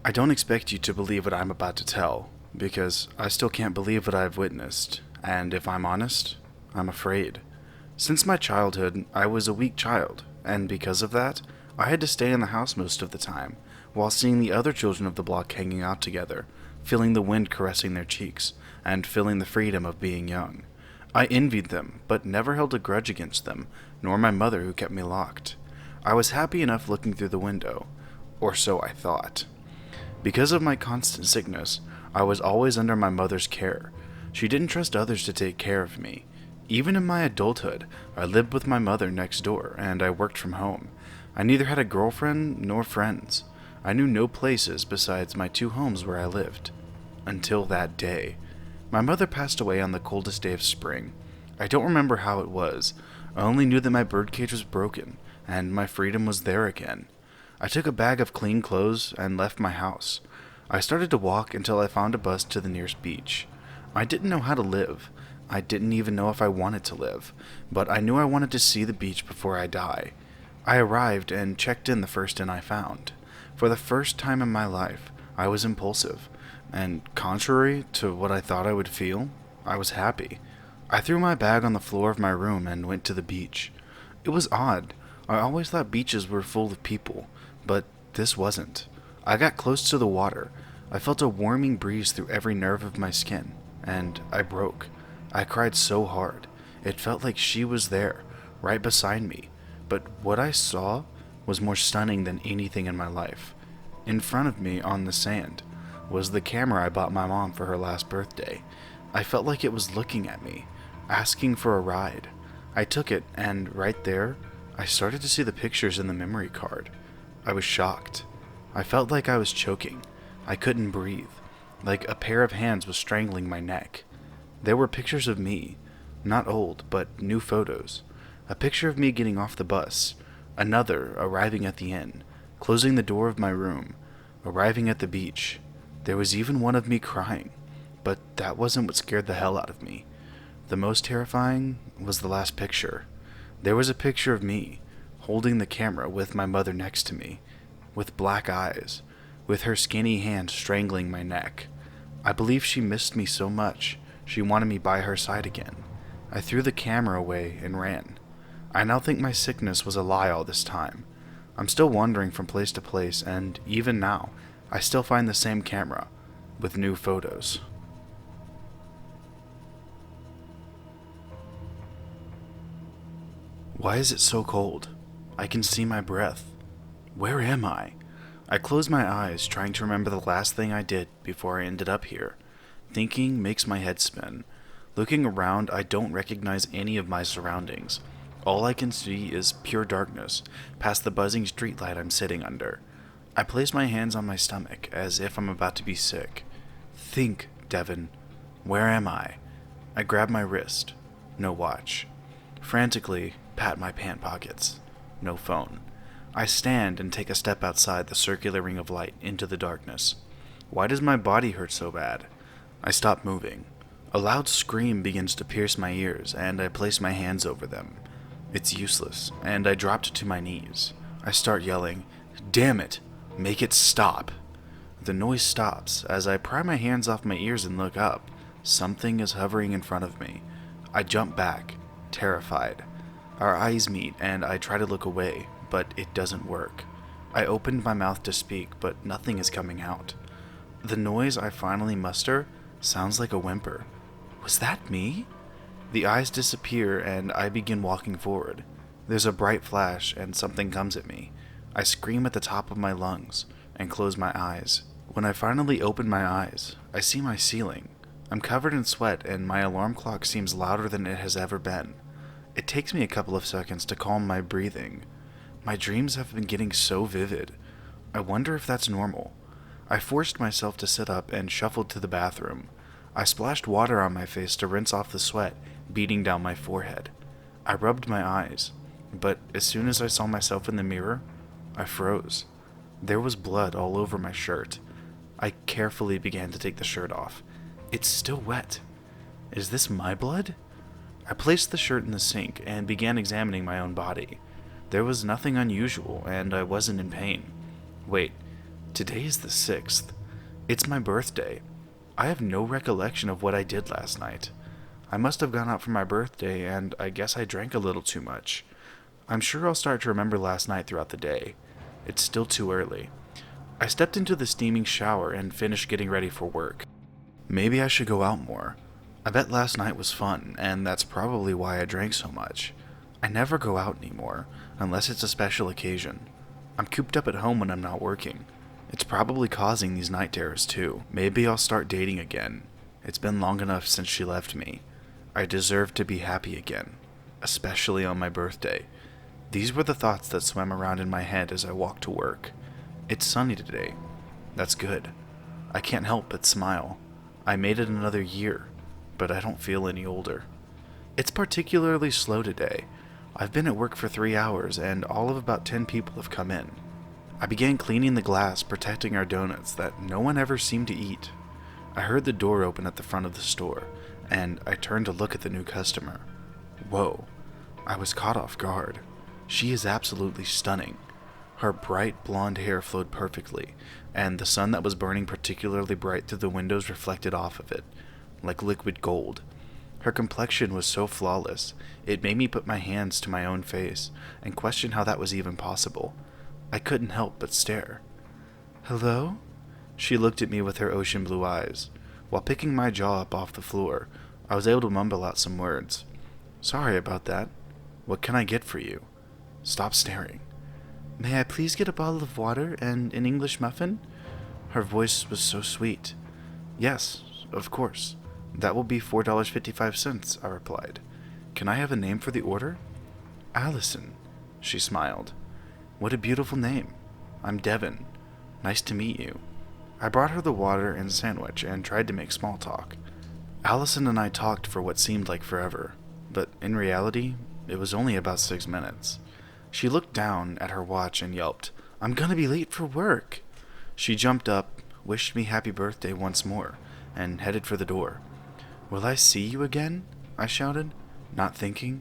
I don't expect you to believe what I'm about to tell, because I still can't believe what I've witnessed, and if I'm honest, I'm afraid. Since my childhood, I was a weak child, and because of that, I had to stay in the house most of the time, while seeing the other children of the block hanging out together, feeling the wind caressing their cheeks, and feeling the freedom of being young. I envied them, but never held a grudge against them, nor my mother who kept me locked. I was happy enough looking through the window, or so I thought. Because of my constant sickness, I was always under my mother's care. She didn't trust others to take care of me. Even in my adulthood, I lived with my mother next door, and I worked from home. I neither had a girlfriend nor friends. I knew no places besides my two homes where I lived. Until that day. My mother passed away on the coldest day of spring. I don't remember how it was. I only knew that my birdcage was broken, and my freedom was there again. I took a bag of clean clothes and left my house. I started to walk until I found a bus to the nearest beach. I didn't know how to live. I didn't even know if I wanted to live, but I knew I wanted to see the beach before I die. I arrived and checked in the first inn I found. For the first time in my life, I was impulsive, and contrary to what I thought I would feel, I was happy. I threw my bag on the floor of my room and went to the beach. It was odd. I always thought beaches were full of people, but this wasn't. I got close to the water. I felt a warming breeze through every nerve of my skin, and I broke. I cried so hard. It felt like she was there, right beside me, but what I saw was more stunning than anything in my life. In front of me on the sand was the camera I bought my mom for her last birthday. I felt like it was looking at me, asking for a ride. I took it, and right there, I started to see the pictures in the memory card. I was shocked. I felt like I was choking. I couldn't breathe, like a pair of hands was strangling my neck. There were pictures of me, not old, but new photos. A picture of me getting off the bus, another arriving at the inn, closing the door of my room, arriving at the beach. There was even one of me crying, but that wasn't what scared the hell out of me. The most terrifying was the last picture. There was a picture of me, holding the camera with my mother next to me, with black eyes, with her skinny hand strangling my neck. I believe she missed me so much, she wanted me by her side again. I threw the camera away and ran. I now think my sickness was a lie all this time. I'm still wandering from place to place, and even now, I still find the same camera, with new photos. Why is it so cold? I can see my breath. Where am I? I close my eyes, trying to remember the last thing I did before I ended up here. Thinking makes my head spin. Looking around, I don't recognize any of my surroundings. All I can see is pure darkness, past the buzzing streetlight I'm sitting under. I place my hands on my stomach, as if I'm about to be sick. Think, Devin. Where am I? I grab my wrist. No watch. Frantically, pat my pant pockets. No phone. I stand and take a step outside the circular ring of light into the darkness. Why does my body hurt so bad? I stop moving. A loud scream begins to pierce my ears, and I place my hands over them. It's useless, and I drop to my knees. I start yelling, "Damn it! Make it stop!" The noise stops as I pry my hands off my ears and look up. Something is hovering in front of me. I jump back, terrified. Our eyes meet, and I try to look away, but it doesn't work. I opened my mouth to speak, but nothing is coming out. The noise I finally muster sounds like a whimper. Was that me? The eyes disappear, and I begin walking forward. There's a bright flash, and something comes at me. I scream at the top of my lungs, and close my eyes. When I finally open my eyes, I see my ceiling. I'm covered in sweat, and my alarm clock seems louder than it has ever been. It takes me a couple of seconds to calm my breathing. My dreams have been getting so vivid. I wonder if that's normal. I forced myself to sit up and shuffled to the bathroom. I splashed water on my face to rinse off the sweat beating down my forehead. I rubbed my eyes, but as soon as I saw myself in the mirror, I froze. There was blood all over my shirt. I carefully began to take the shirt off. It's still wet. Is this my blood? I placed the shirt in the sink and began examining my own body. There was nothing unusual, and I wasn't in pain. Wait, Today is the 6th. It's my birthday. I have no recollection of what I did last night. I must have gone out for my birthday, and I guess I drank a little too much. I'm sure I'll start to remember last night throughout the day. It's still too early. I stepped into the steaming shower and finished getting ready for work. Maybe I should go out more. I bet last night was fun, and that's probably why I drank so much. I never go out anymore, unless it's a special occasion. I'm cooped up at home when I'm not working. It's probably causing these night terrors too. Maybe I'll start dating again. It's been long enough since she left me. I deserve to be happy again, especially on my birthday. These were the thoughts that swam around in my head as I walked to work. It's sunny today. That's good. I can't help but smile. I made it another year, but I don't feel any older. It's particularly slow today. I've been at work for 3 hours, and all of about 10 people have come in. I began cleaning the glass protecting our donuts that no one ever seemed to eat. I heard the door open at the front of the store, and I turned to look at the new customer. Whoa, I was caught off guard. She is absolutely stunning. Her bright blonde hair flowed perfectly, and the sun that was burning particularly bright through the windows reflected off of it, like liquid gold. Her complexion was so flawless, it made me put my hands to my own face and question how that was even possible. I couldn't help but stare. Hello? She looked at me with her ocean blue eyes. While picking my jaw up off the floor, I was able to mumble out some words. Sorry about that. What can I get for you? Stop staring. May I please get a bottle of water and an English muffin? Her voice was so sweet. Yes, of course. That will be $4.55, I replied. Can I have a name for the order? Allison, she smiled. What a beautiful name. I'm Devin. Nice to meet you. I brought her the water and sandwich and tried to make small talk. Allison and I talked for what seemed like forever, but in reality, it was only about 6 minutes. She looked down at her watch and yelped, I'm gonna be late for work. She jumped up, wished me happy birthday once more, and headed for the door. Will I see you again? I shouted, not thinking.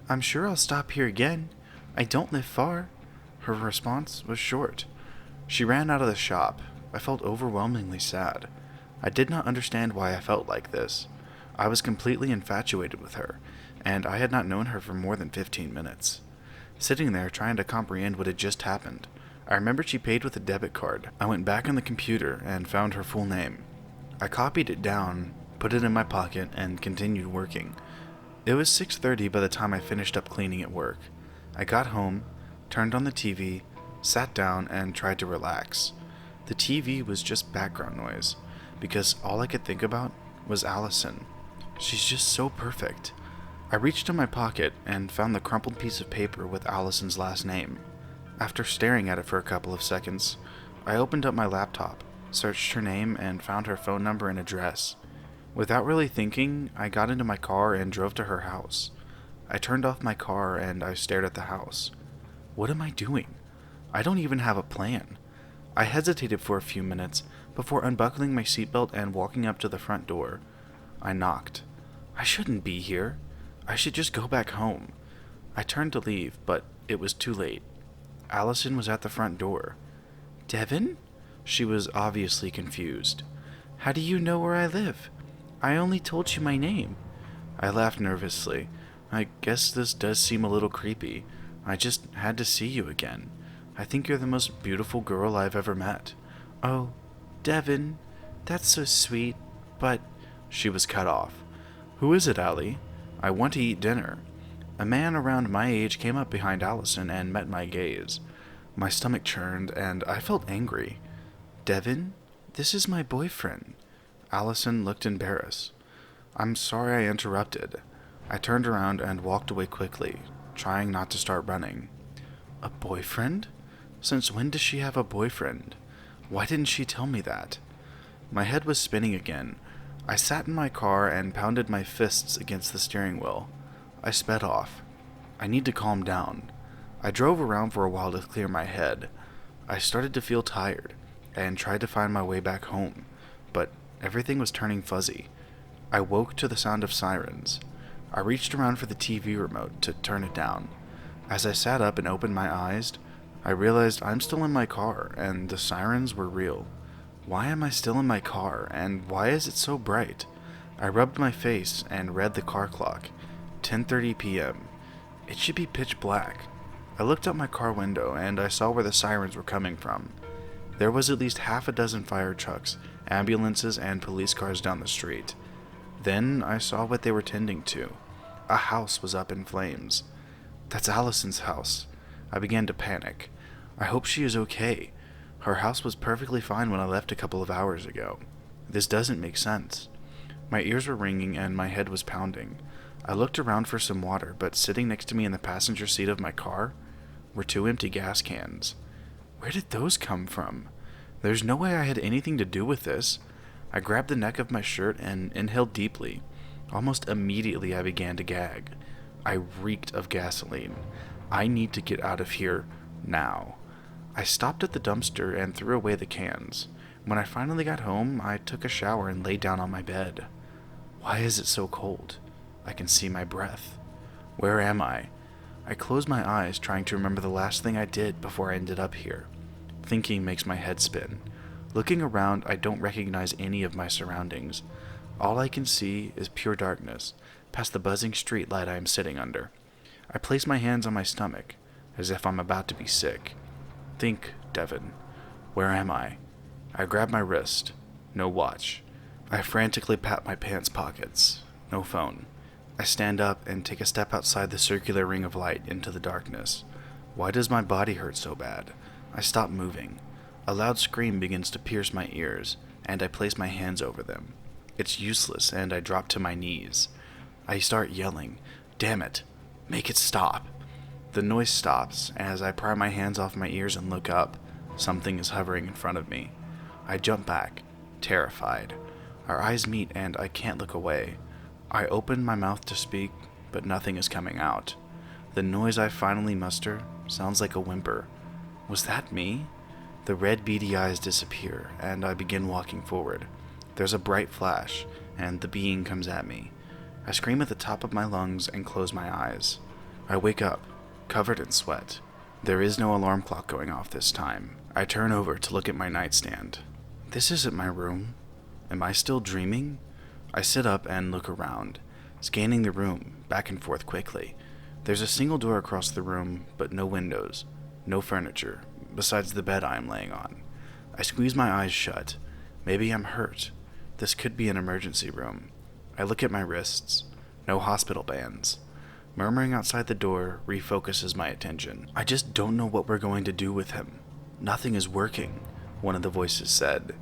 I'm sure I'll stop here again. I don't live far. Her response was short. She ran out of the shop. I felt overwhelmingly sad. I did not understand why I felt like this. I was completely infatuated with her, and I had not known her for more than 15 minutes. Sitting there trying to comprehend what had just happened, I remembered she paid with a debit card. I went back on the computer and found her full name. I copied it down, put it in my pocket, and continued working. It was 6:30 by the time I finished up cleaning at work. I got home, turned on the TV, sat down, and tried to relax. The TV was just background noise, because all I could think about was Allison. She's just so perfect. I reached in my pocket and found the crumpled piece of paper with Allison's last name. After staring at it for a couple of seconds, I opened up my laptop, searched her name, and found her phone number and address. Without really thinking, I got into my car and drove to her house. I turned off my car and I stared at the house. What am I doing? I don't even have a plan. I hesitated for a few minutes before unbuckling my seatbelt and walking up to the front door. I knocked. I shouldn't be here. I should just go back home. I turned to leave, but it was too late. Allison was at the front door. Devin? She was obviously confused. How do you know where I live? I only told you my name. I laughed nervously. I guess this does seem a little creepy. I just had to see you again. I think you're the most beautiful girl I've ever met. Oh, Devin, that's so sweet, but... She was cut off. Who is it, Allie? I want to eat dinner. A man around my age came up behind Allison and met my gaze. My stomach churned, and I felt angry. Devin, this is my boyfriend. Allison looked embarrassed. I'm sorry I interrupted. I turned around and walked away quickly, trying not to start running. A boyfriend? Since when does she have a boyfriend? Why didn't she tell me that? My head was spinning again. I sat in my car and pounded my fists against the steering wheel. I sped off. I need to calm down. I drove around for a while to clear my head. I started to feel tired and tried to find my way back home, but everything was turning fuzzy. I woke to the sound of sirens. I reached around for the TV remote to turn it down. As I sat up and opened my eyes, I realized I'm still in my car, and the sirens were real. Why am I still in my car, and why is it so bright? I rubbed my face and read the car clock. 10:30 p.m. It should be pitch black. I looked out my car window, and I saw where the sirens were coming from. There was at least half a dozen fire trucks, ambulances, and police cars down the street. Then I saw what they were tending to. A house was up in flames. That's Allison's house. I began to panic. I hope she is okay. Her house was perfectly fine when I left a couple of hours ago. This doesn't make sense. My ears were ringing and my head was pounding. I looked around for some water, but sitting next to me in the passenger seat of my car were 2 empty gas cans. Where did those come from? There's no way I had anything to do with this. I grabbed the neck of my shirt and inhaled deeply. Almost immediately I began to gag. I reeked of gasoline. I need to get out of here now. I stopped at the dumpster and threw away the cans. When I finally got home, I took a shower and lay down on my bed. Why is it so cold? I can see my breath. Where am I? I closed my eyes, trying to remember the last thing I did before I ended up here. Thinking makes my head spin. Looking around, I don't recognize any of my surroundings. All I can see is pure darkness, past the buzzing street light I am sitting under. I place my hands on my stomach, as if I'm about to be sick. Think, Devin. Where am I? I grab my wrist. No watch. I frantically pat my pants pockets. No phone. I stand up and take a step outside the circular ring of light into the darkness. Why does my body hurt so bad? I stop moving. A loud scream begins to pierce my ears, and I place my hands over them. It's useless, and I drop to my knees. I start yelling, "Damn it! Make it stop!" The noise stops as I pry my hands off my ears and look up. Something is hovering in front of me. I jump back, terrified. Our eyes meet and I can't look away. I open my mouth to speak, but nothing is coming out. The noise I finally muster sounds like a whimper. Was that me? The red beady eyes disappear, and I begin walking forward. There's a bright flash, and the being comes at me. I scream at the top of my lungs and close my eyes. I wake up, covered in sweat. There is no alarm clock going off this time. I turn over to look at my nightstand. This isn't my room. Am I still dreaming? I sit up and look around, scanning the room back and forth quickly. There's a single door across the room, but no windows, no furniture, besides the bed I am laying on. I squeeze my eyes shut. Maybe I'm hurt. This could be an emergency room. I look at my wrists. No hospital bands. Murmuring outside the door refocuses my attention. I just don't know what we're going to do with him. Nothing is working, one of the voices said.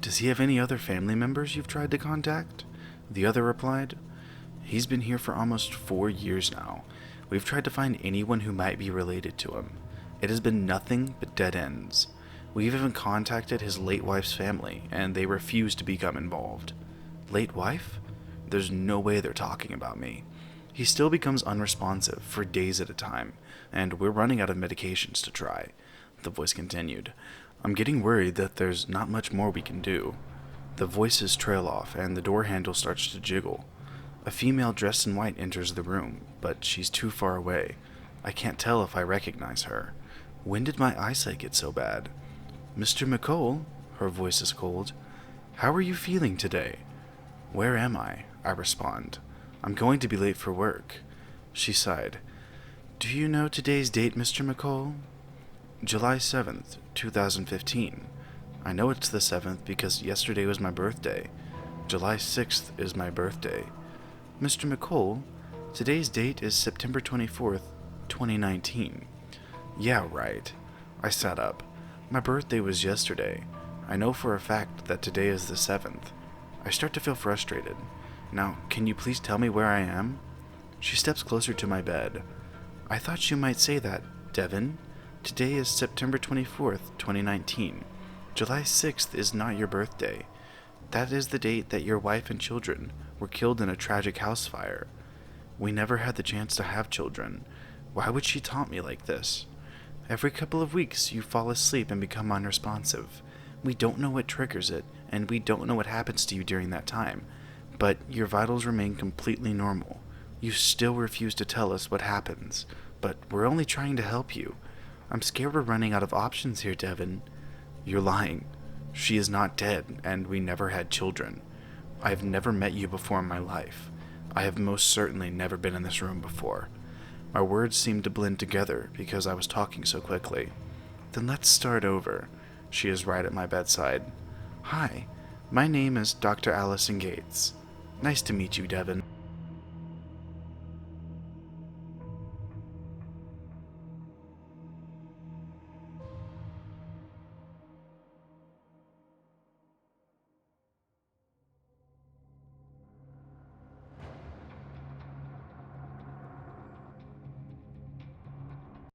Does he have any other family members you've tried to contact? The other replied. He's been here for almost 4 years now. We've tried to find anyone who might be related to him. It has been nothing but dead ends. We've even contacted his late wife's family, and they refuse to become involved. Late wife? There's no way they're talking about me. He still becomes unresponsive for days at a time, and we're running out of medications to try. The voice continued. I'm getting worried that there's not much more we can do. The voices trail off, and the door handle starts to jiggle. A female dressed in white enters the room, but she's too far away. I can't tell if I recognize her. When did my eyesight get so bad? Mr. McCole, her voice is cold. How are you feeling today? Where am I? I respond. I'm going to be late for work. She sighed. Do you know today's date, Mr. McCole? July 7th, 2015. I know it's the 7th because yesterday was my birthday. July 6th is my birthday. Mr. McCole, today's date is September 24th, 2019. Yeah, right. I sat up. My birthday was yesterday. I know for a fact that today is the 7th. I start to feel frustrated. Now, can you please tell me where I am? She steps closer to my bed. I thought you might say that, Devin. Today is September 24th, 2019. July 6th is not your birthday. That is the date that your wife and children were killed in a tragic house fire. We never had the chance to have children. Why would she taunt me like this? Every couple of weeks, you fall asleep and become unresponsive. We don't know what triggers it, and we don't know what happens to you during that time. But your vitals remain completely normal. You still refuse to tell us what happens, but we're only trying to help you. I'm scared we're running out of options here, Devin. You're lying. She is not dead, and we never had children. I have never met you before in my life. I have most certainly never been in this room before. My words seemed to blend together because I was talking so quickly. Then let's start over. She is right at my bedside. Hi, my name is Dr. Allison Gates. Nice to meet you, Devin.